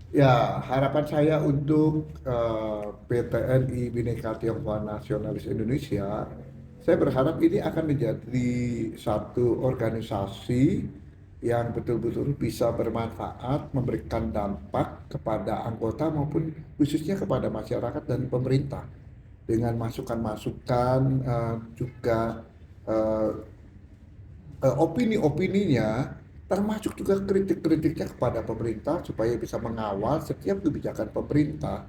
Ya, harapan saya untuk PTNI Bhinneka Tionghoa Nasionalis Indonesia, saya berharap ini akan menjadi satu organisasi yang betul-betul bisa bermanfaat, memberikan dampak kepada anggota maupun khususnya kepada masyarakat dan pemerintah dengan masukan-masukan juga eh, opini-opininya termasuk juga kritik-kritiknya kepada pemerintah supaya bisa mengawal setiap kebijakan pemerintah.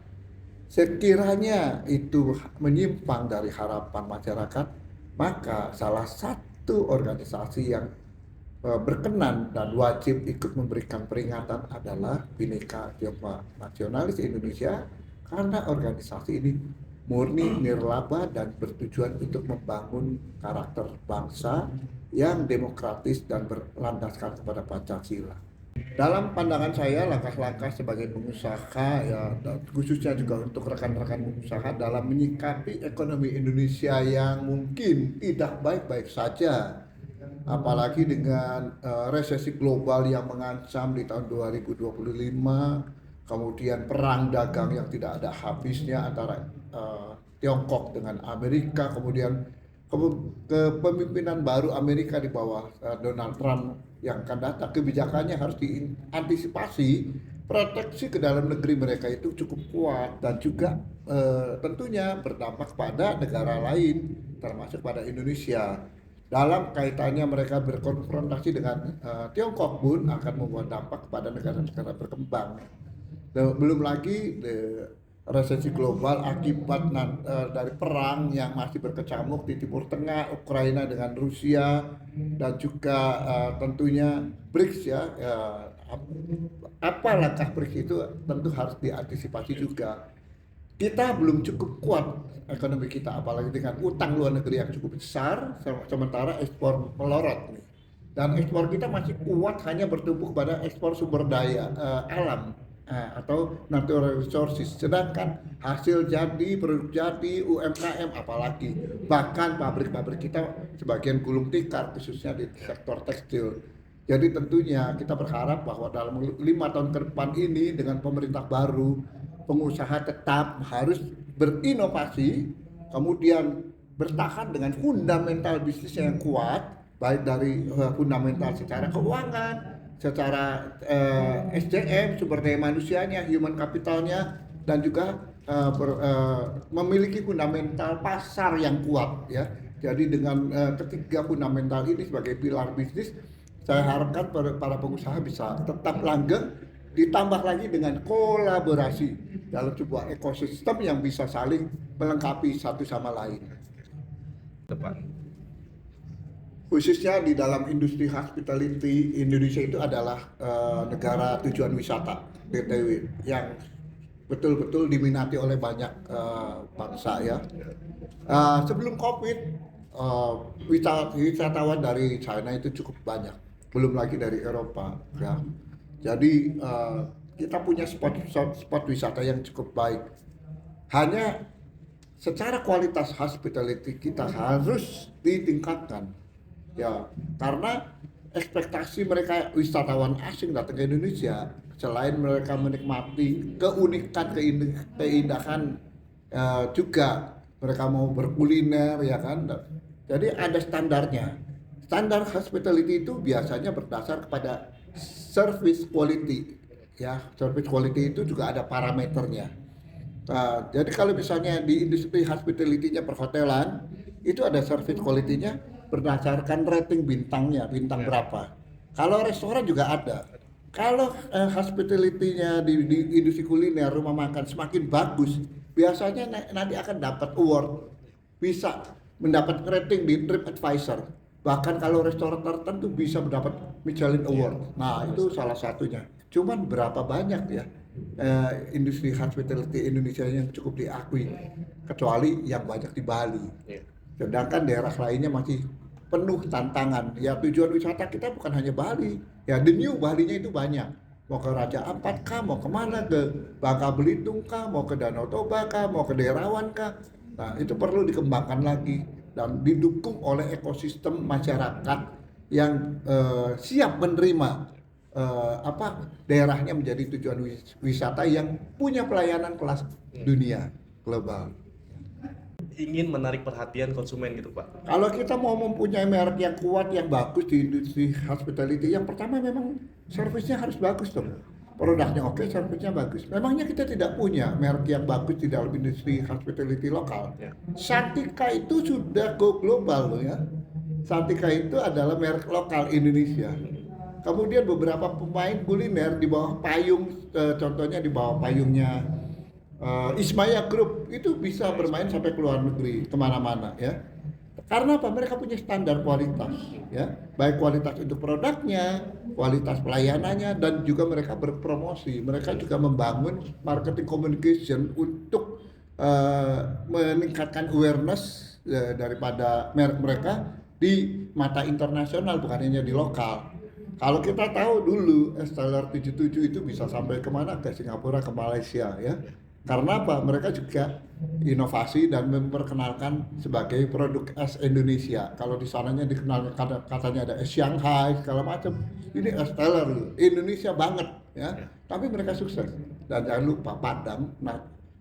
Sekiranya itu menyimpang dari harapan masyarakat, maka salah satu organisasi yang berkenan dan wajib ikut memberikan peringatan adalah Bhinneka Tionghoa Nasionalis Indonesia, karena organisasi ini murni nirlaba dan bertujuan untuk membangun karakter bangsa yang demokratis dan berlandaskan kepada Pancasila. Dalam pandangan saya, langkah-langkah sebagai pengusaha ya, dan khususnya juga untuk rekan-rekan pengusaha dalam menyikapi ekonomi Indonesia yang mungkin tidak baik-baik saja, apalagi dengan resesi global yang mengancam di tahun 2025, kemudian perang dagang yang tidak ada habisnya antara Tiongkok dengan Amerika, kemudian kepemimpinan baru Amerika di bawah Donald Trump yang akan datang, kebijakannya harus diantisipasi. Proteksi ke dalam negeri mereka itu cukup kuat dan juga tentunya berdampak pada negara lain termasuk pada Indonesia. Dalam kaitannya mereka berkonfrontasi dengan Tiongkok pun akan membuat dampak kepada negara-negara berkembang. Belum lagi resesi global akibat dari perang yang masih berkecamuk di Timur Tengah, Ukraina dengan Rusia, dan juga tentunya BRICS ya. Apa langkah BRICS itu tentu harus diantisipasi juga. Kita belum cukup kuat ekonomi kita, apalagi dengan utang luar negeri yang cukup besar, sementara ekspor melorot nih. Dan ekspor kita masih kuat hanya bertumpu pada ekspor sumber daya alam atau natural resources, sedangkan hasil jadi, produk jadi, UMKM apalagi, bahkan pabrik-pabrik kita sebagian gulung tikar khususnya di sektor tekstil. Jadi tentunya kita berharap bahwa dalam 5 tahun ke depan ini dengan pemerintah baru, pengusaha tetap harus berinovasi, kemudian bertahan dengan fundamental bisnisnya yang kuat, baik dari fundamental secara keuangan, secara SDM, sumber daya manusianya, human capitalnya, dan juga memiliki fundamental pasar yang kuat ya. Jadi dengan ketiga fundamental ini sebagai pilar bisnis, saya harapkan para pengusaha bisa tetap langgeng, ditambah lagi dengan kolaborasi dalam sebuah ekosistem yang bisa saling melengkapi satu sama lain. Depan. Khususnya di dalam industri hospitality, Indonesia itu adalah negara tujuan wisata BTW yang betul-betul diminati oleh banyak bangsa ya. Sebelum COVID, wisatawan dari China itu cukup banyak, belum lagi dari Eropa ya. Jadi kita punya spot wisata yang cukup baik. Hanya secara kualitas hospitality kita harus ditingkatkan ya, karena ekspektasi mereka wisatawan asing datang ke Indonesia, selain mereka menikmati keunikan, keindahan, juga mereka mau berkuliner ya kan. Jadi ada standarnya. Standar hospitality itu biasanya berdasar kepada service quality ya. Service quality itu juga ada parameternya. Nah, jadi kalau misalnya di industri hospitality-nya perhotelan, itu ada service quality-nya berdasarkan rating bintangnya, bintang berapa. Kalau restoran juga ada. Kalau hospitality-nya di industri kuliner, rumah makan semakin bagus, biasanya nanti akan dapat award, bisa mendapat rating di TripAdvisor. Bahkan kalau restoran tertentu bisa mendapat Michelin Award. Nah, itu salah satunya. Cuman berapa banyak ya industri hospitality Indonesia yang cukup diakui, kecuali yang banyak di Bali. Sedangkan daerah lainnya masih penuh tantangan. Ya tujuan wisata kita bukan hanya Bali. Ya the new Balinya itu banyak. Mau ke Raja Ampat kah, mau kemana, ke Bangka Belitung kah, mau ke Danau Toba kah, mau ke Derawan kah. Nah itu perlu dikembangkan lagi dan didukung oleh ekosistem masyarakat yang siap menerima daerahnya menjadi tujuan wisata yang punya pelayanan kelas dunia global. Ingin menarik perhatian konsumen gitu Pak. Kalau kita mau mempunyai merek yang kuat, yang bagus di industri hospitality, yang pertama memang servisnya harus bagus dong. Produknya oke, servisnya bagus. Memangnya kita tidak punya merek yang bagus di dalam industri hospitality lokal? Ya. Santika itu sudah go global loh ya. Santika itu adalah merek lokal Indonesia. Kemudian beberapa pemain kuliner di bawah payung, contohnya di bawah payungnya Ismaya Group itu bisa bermain sampai ke luar negeri, kemana-mana ya. Karena apa? Mereka punya standar kualitas, ya, baik kualitas untuk produknya, kualitas pelayanannya, dan juga mereka berpromosi. Mereka juga membangun marketing communication untuk meningkatkan awareness daripada merek mereka di mata internasional, bukan hanya di lokal. Kalau kita tahu dulu Esteller 77 itu bisa sampai kemana? Ke Singapura, ke Malaysia ya. Karena apa? Mereka juga inovasi dan memperkenalkan sebagai produk es Indonesia. Kalau di sananya dikenal katanya ada es Shanghai segala macam. Ini es Teller loh, Indonesia banget ya. Tapi mereka sukses. Dan jangan lupa Padang,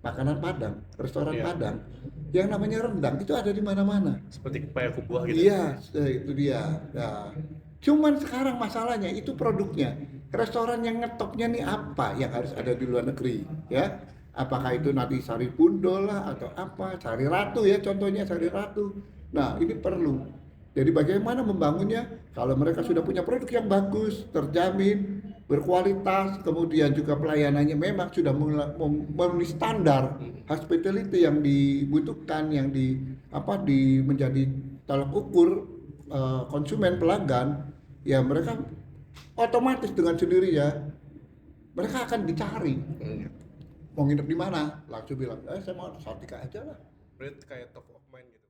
makanan Padang, restoran Padang, yang namanya rendang itu ada di mana-mana. Seperti pepaya kubuah gitu. Iya, itu dia. Nah, cuman sekarang masalahnya itu produknya. Restoran yang ngetopnya nih apa yang harus ada di luar negeri, ya? Apakah itu nanti Sari Pundo lah atau apa, Sari Ratu ya contohnya Sari Ratu. Nah, ini perlu. Jadi bagaimana membangunnya? Kalau mereka sudah punya produk yang bagus, terjamin, berkualitas, kemudian juga pelayanannya memang sudah memenuhi standar hospitality yang dibutuhkan, yang menjadi tolak ukur konsumen pelanggan, ya mereka otomatis dengan sendirinya mereka akan dicari. Mau nginep di mana? Langsung bilang, saya mau Santika aja lah. Berarti kayak top of mind gitu.